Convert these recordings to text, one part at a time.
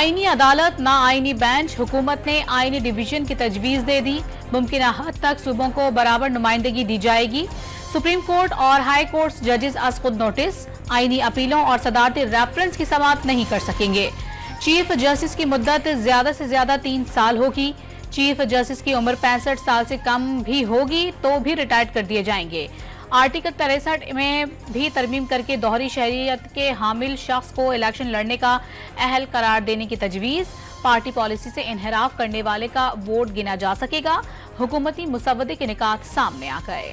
आईनी अदालत ना आईनी बेंच, हुकूमत ने आईनी डिवीजन की तजवीज़ दे दी। मुमकिन हद तक सूबों को बराबर नुमाइंदगी दी जाएगी। सुप्रीम कोर्ट और हाई कोर्ट जजेस आज खुद नोटिस, आईनी अपीलों और सदारती रेफरेंस की समाअत नहीं कर सकेंगे। चीफ जस्टिस की मुद्दत ज्यादा से ज्यादा 3 साल होगी। चीफ जस्टिस की उम्र 65 साल से कम भी होगी तो भी रिटायर्ड कर दिए जाएंगे। आर्टिकल 63 में भी तरमीम करके दोहरी शहरियत के हामिल शख्स को इलेक्शन लड़ने का अहल करार देने की तजवीज़। पार्टी पॉलिसी से इनहराफ करने वाले का वोट गिना जा सकेगा। हुकूमती मुसव्वदे के निकात सामने आ गए।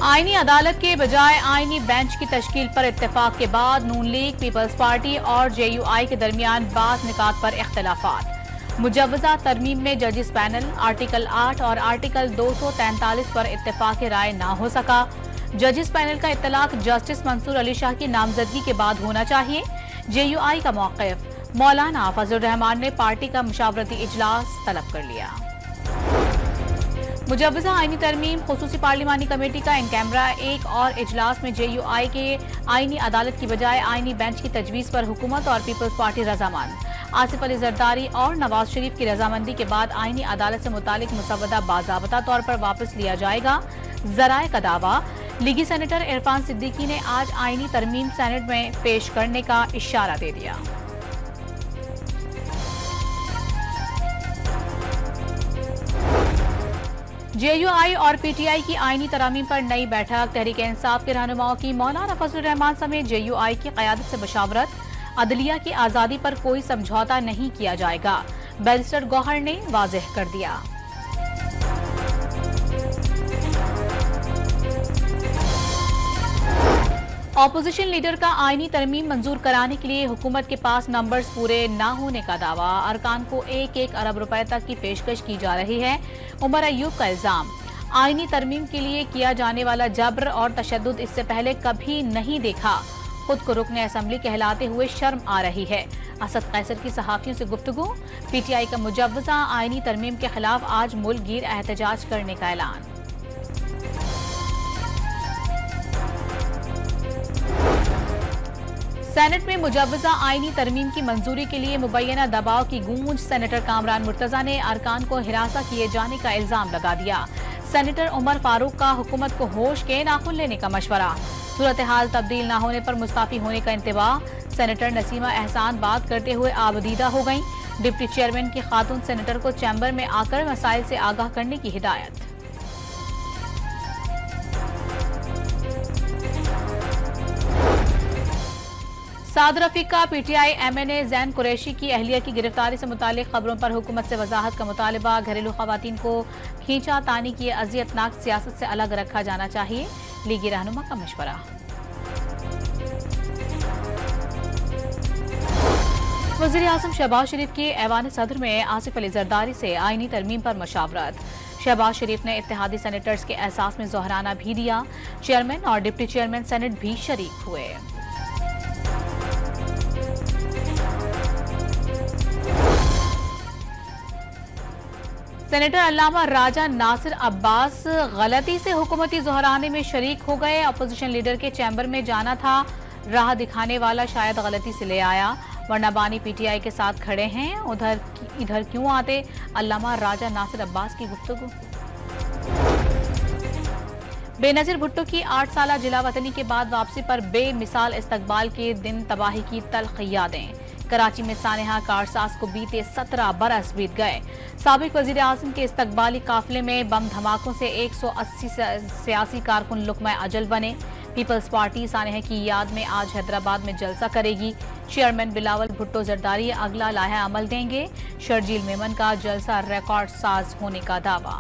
आईनी अदालत के बजाय आईनी बेंच की तश्कील पर इत्तेफाक के बाद नून लीग, पीपल्स पार्टी और JUI के दरमियान बाज़ निकात पर इख्तलाफात। मुजव्वज़ा तरमीम में जजिस पैनल आर्टिकल 8 और आर्टिकल 243 पर इत्तेफाक राय ना हो सका। जजिस पैनल का इत्तलाक जस्टिस मंसूर अली शाह की नामजदगी के बाद होना चाहिए। JUI का मौक़िफ़, मौलाना फजलुर रहमान ने पार्टी का मुशावरती इजलास तलब कर लिया। मुजव्वज़ा आईनी तरमीम खुसूसी पार्लिमानी कमेटी का इन कैमरा एक और इजलास में JUI के आईनी अदालत की बजाय आईनी बेंच की तजवीज़ पर हुकूमत और पीपल्स पार्टी रजामंद। आसिफ अली जरदारी और नवाज शरीफ की रजामंदी के बाद आईनी अदालत से मुतालिक मुसव्वदा बाज़ाबता तौर पर वापस लिया जाएगा। ज़राए का दावा, लीगी सेनेटर इरफान सिद्दीकी ने आज आईनी तरमीम सेनेट में पेश करने का इशारा दे दिया। JUI और PTI की आईनी तरामीम पर नई बैठक। तहरीक इंसाफ के रहनुमाओं की मौलाना फजलुर रहमान समेत JUI की क़यादत से मशावरत। अदलिया की आज़ादी पर कोई समझौता नहीं किया जाएगा, बैरिस्टर गौहर ने वाज़ेह कर दिया। ऑपोजिशन लीडर का आईनी तरमीम मंजूर कराने के लिए हुकूमत के पास नंबर्स पूरे न होने का दावा। अरकान को 1-1 अरब रुपए तक की पेशकश की जा रही है। उमर अयूब का इल्जाम, आईनी तरमीम के लिए किया जाने वाला जबर और तशद्दुद इससे पहले कभी नहीं देखा। खुद को रुकने असम्बली कहलाते हुए शर्म आ रही है। असद कैसर की सहाफियों से गुफ्तगू। PTI का मुजव्वज़ा आईनी तरमीम के खिलाफ आज मुल्क गिर एहतजाज करने का ऐलान। सेनेट में मुजव्वज़ा आईनी तरमीम की मंजूरी के लिए मुबैना दबाव की गूंज। सेनेटर कामरान मुर्तजा ने अरकान को हिरासा किए जाने का इल्जाम लगा दिया। सेनेटर उमर फारूक का हुकूमत को होश के नाखुन लेने का मशवरा। सूरत हाल तब्दील न होने पर मुस्ताफी होने का इंतबाह। सेनेटर नसीमा एहसान बात करते हुए आबदीदा हो गईं। डिप्टी चेयरमैन की खातून सेनेटर को चैम्बर में आकर मसाइल से आगाह करने की हिदायत। साद रफीक का PTI MNA जैन कुरैशी की अहलिया की गिरफ्तारी से मुतालिक खबरों पर हुकूमत से वजाहत का मुतालबा। घरेलू खवातीन को खींचा तानी की अजियतनाक सियासत से अलग रखा जाना चाहिए, लीगी रहनुमा का मशवरा। वज़ीर आज़म शहबाज शरीफ की ऐवान सदर में आसिफ अली जरदारी से आईनी तरमीम पर मशावरत। शहबाज शरीफ ने इत्तेहादी सेनेटर्स के एहसास में जोहराना भी दिया। चेयरमैन और डिप्टी चेयरमैन सेनेट भी शरीक हुए। सेनेटर अल्लामा राजा नासिर अब्बास गलती से हुकूमती जोहराने में शरीक हो गए। अपोजिशन लीडर के चैम्बर में जाना था, राह दिखाने वाला शायद गलती से ले आया, वरना बानी PTI के साथ खड़े हैं, इधर क्यों आते। अल्लामा राजा नासिर अब्बास की गुफ्तगू। बेनज़ीर भुट्टो की 8 साला जिला वतनी के बाद वापसी पर बेमिसाल इस्तकबाल के दिन तबाही की तल्ख यादें। कराची में सानेहा कारसाज को बीते 17 बरस बीत गए। साबिक वजीर आज़म के इस्तकबाली काफिले में बम धमाकों से 180 सियासी कारकुन लुक़मा अजल बने। पीपल्स पार्टी सानेहा की याद में आज हैदराबाद में जलसा करेगी। चेयरमैन बिलावल भुट्टो जरदारी अगला लाहा अमल देंगे। शर्जील मेमन का जलसा रिकॉर्ड साज होने का दावा।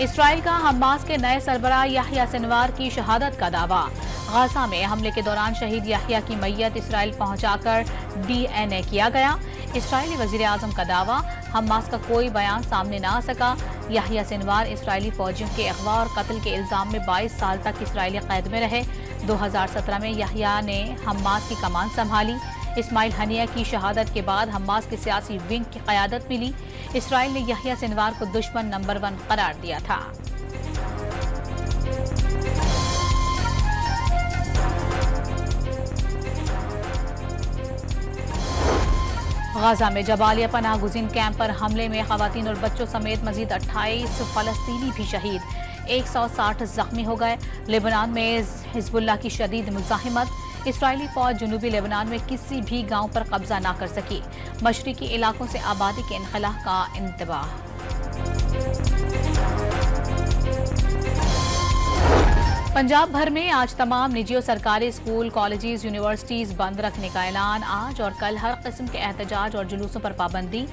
इसराइल का हमास के नए सरबराह याह्या सिनवार की शहादत का दावा। गाजा में हमले के दौरान शहीद याह्या की मैयत इसराइल पहुंचाकर DNA किया गया। इसराइली वजीर आजम का दावा, हमास का कोई बयान सामने ना आ सका। याह्या सिनवार इसराइली फौजियों के अगवा और कत्ल के इल्जाम में 22 साल तक इसराइली कैद में रहे। 2017 में याह्या ने हमास की कमान संभाली। इस्माइल हनिया की शहादत के बाद हमास की सियासी विंग की क़यादत मिली। इसराइल ने यहिया सिनवार को दुश्मन नंबर 1 करार दिया था। गाजा में जबालिया पनाह गुज़ीन कैंप पर हमले में खवातीन और बच्चों समेत मजीद 28 फलस्तीनी भी शहीद, 160 जख्मी हो गए। लेबनान में हिजबुल्लाह की शदीद मुज़ाहिमत, इसराइली फौज जनूबी लेबनान में किसी भी गांव पर कब्जा ना कर सकी। मशरिकी इलाकों से आबादी के इनखला का इंतबाह। पंजाब भर में आज तमाम निजी और सरकारी स्कूल, कॉलेजेस, यूनिवर्सिटीज बंद रखने का ऐलान। आज और कल हर किस्म के एहतजाज और जुलूसों पर पाबंदी।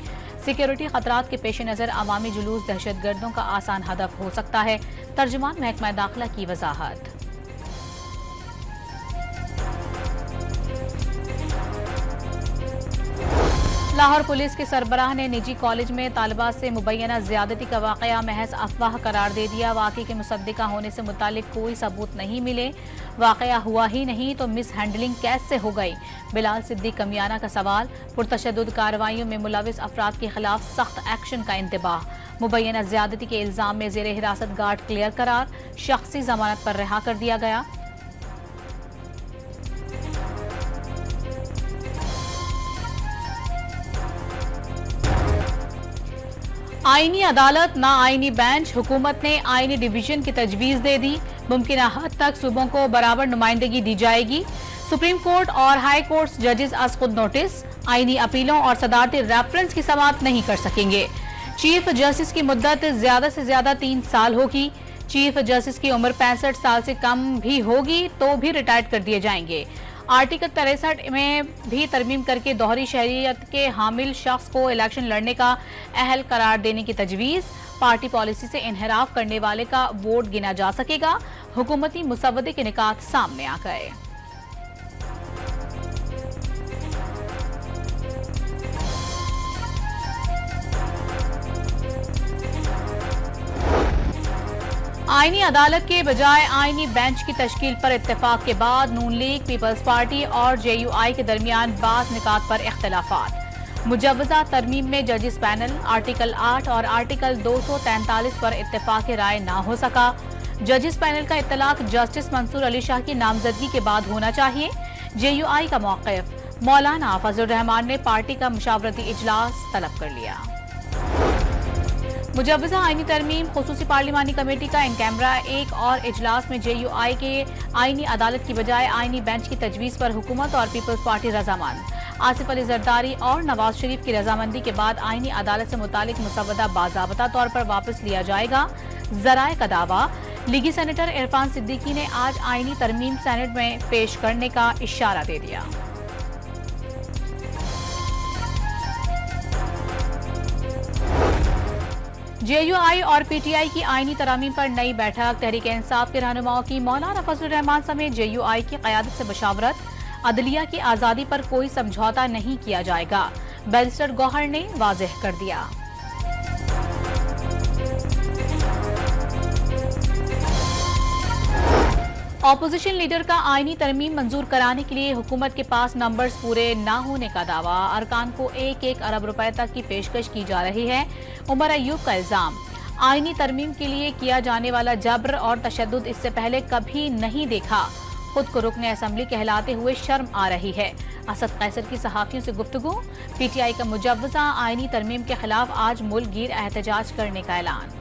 सिक्योरिटी खतरात के पेश नज़र अवामी जुलूस दहशतगर्दों का आसान हदफ हो सकता है। तर्जुमान महकमा दाखिला की वजाहत। लाहौर पुलिस के सरबराह ने निजी कॉलेज में तालिबात से मुबैना ज्यादती का वाकया महज अफवाह करार दे दिया। वाकई के मुसद्दिका होने से मुतालिक कोई सबूत नहीं मिले। वाकया हुआ ही नहीं तो मिस हैंडलिंग कैसे हो गई? बिलाल सिद्दीक कमियाना का सवाल। पुरतशद्दुद कार्रवाइयों में मुलविस अफराद के खिलाफ सख्त एक्शन का इंतबाह। मुबैना ज्यादती के इल्जाम में जेर हिरासत गार्ड क्लियर करार, शख्सी जमानत पर रिहा कर दिया गया। आईनी अदालत ना आईनी बेंच, हुकूमत ने आईनी डिवीजन की तजवीज दे दी। मुमकिना हद तक सूबों को बराबर नुमाइंदगी दी जाएगी। सुप्रीम कोर्ट और हाई कोर्ट जजेस आज खुद नोटिस, आईनी अपीलों और सदारती रेफरेंस की समाअत नहीं कर सकेंगे। चीफ जस्टिस की मुद्दत ज्यादा से ज्यादा 3 साल होगी। चीफ जस्टिस की उम्र 65 साल से कम भी होगी तो भी रिटायर्ड कर दिए जाएंगे। आर्टिकल 63 में भी तरमीम करके दोहरी शहरियत के हामिल शख्स को इलेक्शन लड़ने का अहल करार देने की तजवीज़। पार्टी पॉलिसी से इनहराफ करने वाले का वोट गिना जा सकेगा। हुकूमती मुसव्वदे के निकात सामने आ गए। आईनी अदालत के बजाय आईनी बेंच की तश्कील पर इत्तेफाक के बाद नून लीग, पीपल्स पार्टी और JUI के दरमियान बाज़ निकात पर इख्तलाफात। मुजव्वज़ा तरमीम में जजिस पैनल आर्टिकल 8 और आर्टिकल 243 पर इत्तेफाक राय ना हो सका। जजिस पैनल का इत्तलाक जस्टिस मंसूर अली शाह की नामजदगी के बाद होना चाहिए। JUI का मौक़िफ़। मौलाना फजलुर रहमान ने पार्टी का मुशावरती इजलास तलब कर लिया। मुजव्वज़ा आईनी तरमीम खुसूसी पार्लिमानी कमेटी का इन कैमरा एक और इजलास में JUI के आईनी अदालत की बजाय आईनी बेंच की तजवीज़ पर हुकूमत और पीपल्स पार्टी रजामंद। आसिफ अली जरदारी और नवाज शरीफ की रजामंदी के बाद आईनी अदालत से मुतालिक मुसव्वदा बाज़ाबता तौर पर वापस लिया जाएगा। ज़राए का दावा। लीगी सेनेटर इरफान सिद्दीकी ने आज आईनी तरमीम सेनेट में पेश करने का इशारा दे दिया। JUI और PTI की आईनी तरामीम पर नई बैठक। तहरीक इंसाफ के रहनुमाओं की मौलाना फजलुर रहमान समेत JUI की क़यादत से मशावरत। अदलिया की आज़ादी पर कोई समझौता नहीं किया जाएगा, बैरिस्टर गौहर ने वाज़ेह कर दिया। ऑपोजिशन लीडर का आईनी तरमीम मंजूर कराने के लिए हुकूमत के पास नंबर्स पूरे ना होने का दावा। अरकान को 1-1 अरब रुपए तक की पेशकश की जा रही है। उमर अयूब का इल्जाम। आईनी तरमीम के लिए किया जाने वाला जब्र और तशद्दुद इससे पहले कभी नहीं देखा। खुद को रुकने असम्बली कहलाते हुए शर्म आ रही है। असद कैसर की सहाफियों से गुफ्तगू। PTI का मुजव्वज़ा आईनी तरमीम के खिलाफ आज मुल्क गिर एहतजाज करने का ऐलान।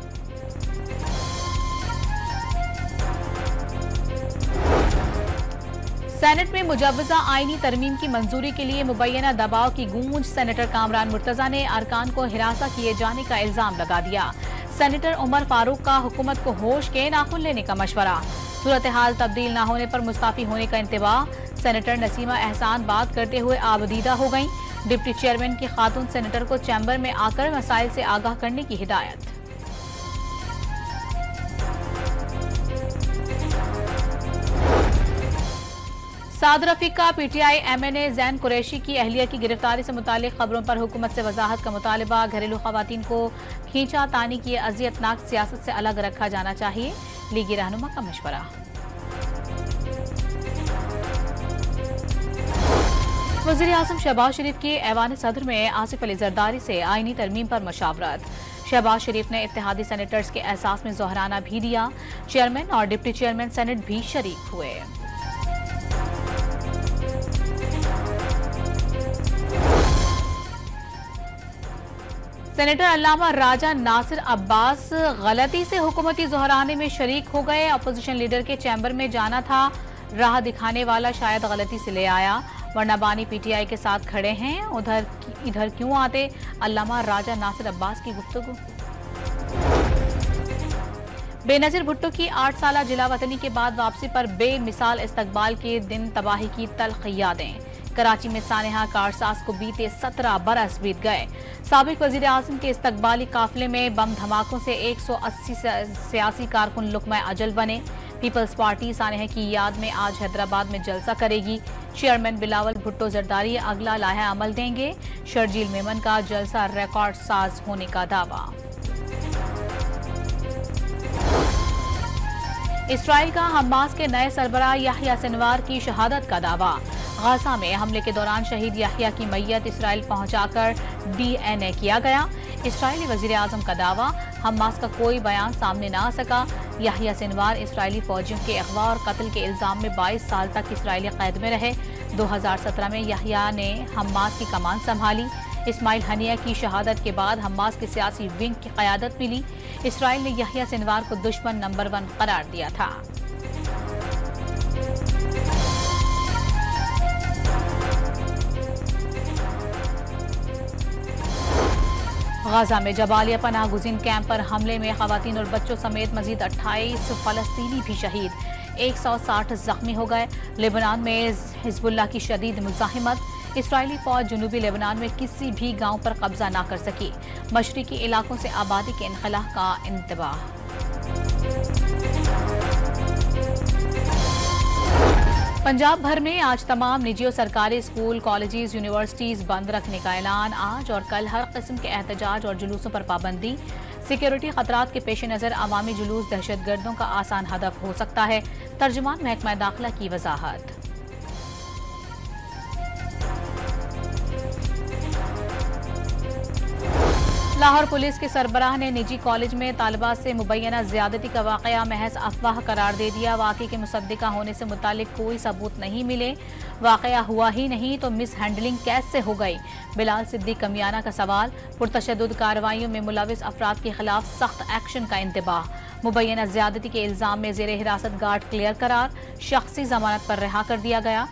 सेनेट में मुजव्वज़ा आईनी तरमीम की मंजूरी के लिए मुबैना दबाव की गूंज। सेनेटर कामरान मुर्तजा ने अरकान को हिरासा किए जाने का इल्जाम लगा दिया। सेनेटर उमर फारूक का हुकूमत को होश के नाखुन लेने का मशवरा। सूरत हाल तब्दील न होने पर मुस्ताफी होने का इंतबाह। सेनेटर नसीमा एहसान बात करते हुए आबदीदा हो गईं। डिप्टी चेयरमैन की खातून सेनेटर को चैम्बर में आकर मसाइल से आगाह करने की हिदायत। साद रफीक का PTI MNA जैन कुरैशी की अहलिया की गिरफ्तारी से मुतालिक खबरों पर हुकूमत से वजाहत का मुतालबा। घरेलू खवातीन को खींचा तानी की अजियतनाक सियासत से अलग रखा जाना चाहिए, लीगी रहनुमा का मशवरा। वज़ीर आज़म शहबाज शरीफ की ऐवान सदर में आसिफ अली जरदारी से आईनी तरमीम पर मशावरत। शहबाज शरीफ ने इत्तेहादी सेनेटर्स के एहसास में जोहराना भी दिया। चेयरमैन और डिप्टी चेयरमैन सेनेट भी शरीक हुए। सेनेटर अल्लामा राजा नासिर अब्बास गलती से हुकूमती जोहराने में शरीक हो गए। अपोजिशन लीडर के चैम्बर में जाना था, राह दिखाने वाला शायद गलती से ले आया, वरना बानी पीटीआई के साथ खड़े हैं, इधर क्यों आते। अल्लामा राजा नासिर अब्बास की गुफ्तगू। बेनजीर भुट्टो की 8 साला जिला वतनी के बाद वापसी पर बेमिसाल इस्तकबाल के दिन तबाही की तल्ख यादें। कराची में सानेहा कारसाज को बीते 17 बरस बीत गए। साबिक वजीर आजम के इस्तकबाली काफिले में बम धमाकों से 180 सियासी कारकुन लुकमा अजल बने। पीपल्स पार्टी सानेहा की याद में आज हैदराबाद में जलसा करेगी। चेयरमैन बिलावल भुट्टो जरदारी अगला लाहा अमल देंगे। शर्जील मेमन का जलसा रिकॉर्ड साज होने का दावा। इसराइल का हमास के नए सरबराह याह्या सिनवार की शहादत का दावा। गाजा में हमले के दौरान शहीद याह्या की मैयत इसराइल पहुंचाकर डीएनए किया गया। इसराइली वजीर आजम का दावा, हमास का कोई बयान सामने न आ सका। याह्या सिनवार इसराइली फौजियों के अगवा और कत्ल के इल्जाम में 22 साल तक इसराइली कैद में रहे। 2017 में याह्या ने हमास की कमान संभाली। इस्माइल हनिया की शहादत के बाद हमास के सियासी विंग की क़यादत मिली। इसराइल ने याह्या सिनवार को दुश्मन नंबर 1 करार दिया था। गाजा में जबालिया पनाह गुज़ीन कैंप पर हमले में खवातीन और बच्चों समेत मजीद 28 फलस्तीनी भी शहीद, 160 जख्मी हो गए। लेबनान में हिजबुल्लाह की शदीद मुज़ाहिमत। इसराइली फौज जनूबी लेबनान में किसी भी गांव पर कब्जा न कर सकी। मशरिकी इलाकों से आबादी के इनखला का इंतबाह। पंजाब भर में आज तमाम निजी और सरकारी स्कूल, कॉलेजेस, यूनिवर्सिटीज बंद रखने का ऐलान। आज और कल हर किस्म के एहतजाज और जुलूसों पर पाबंदी। सिक्योरिटी खतरात के पेश नज़र अवामी जुलूस दहशतगर्दों का आसान हदफ हो सकता है। तर्जुमान महकमा दाखिला की वजाहत। लाहौर पुलिस के सरबराह ने निजी कॉलेज में तालिबात से मुबैना ज्यादती का वाकया महज अफवाह करार दे दिया। वाकई के मुसद्दिका होने से मुतालिक कोई सबूत नहीं मिले। वाकया हुआ ही नहीं तो मिस हैंडलिंग कैसे हो गई। बिलाल सिद्दीक कमियाना का सवाल। पुरतशद्दुद कार्रवाइयों में मुलविस अफराद के खिलाफ सख्त एक्शन का इंतबाह। मुबैना ज्यादती के इल्जाम में जेर हिरासत गार्ड क्लियर करार। शख्सी जमानत पर रिहा कर दिया गया।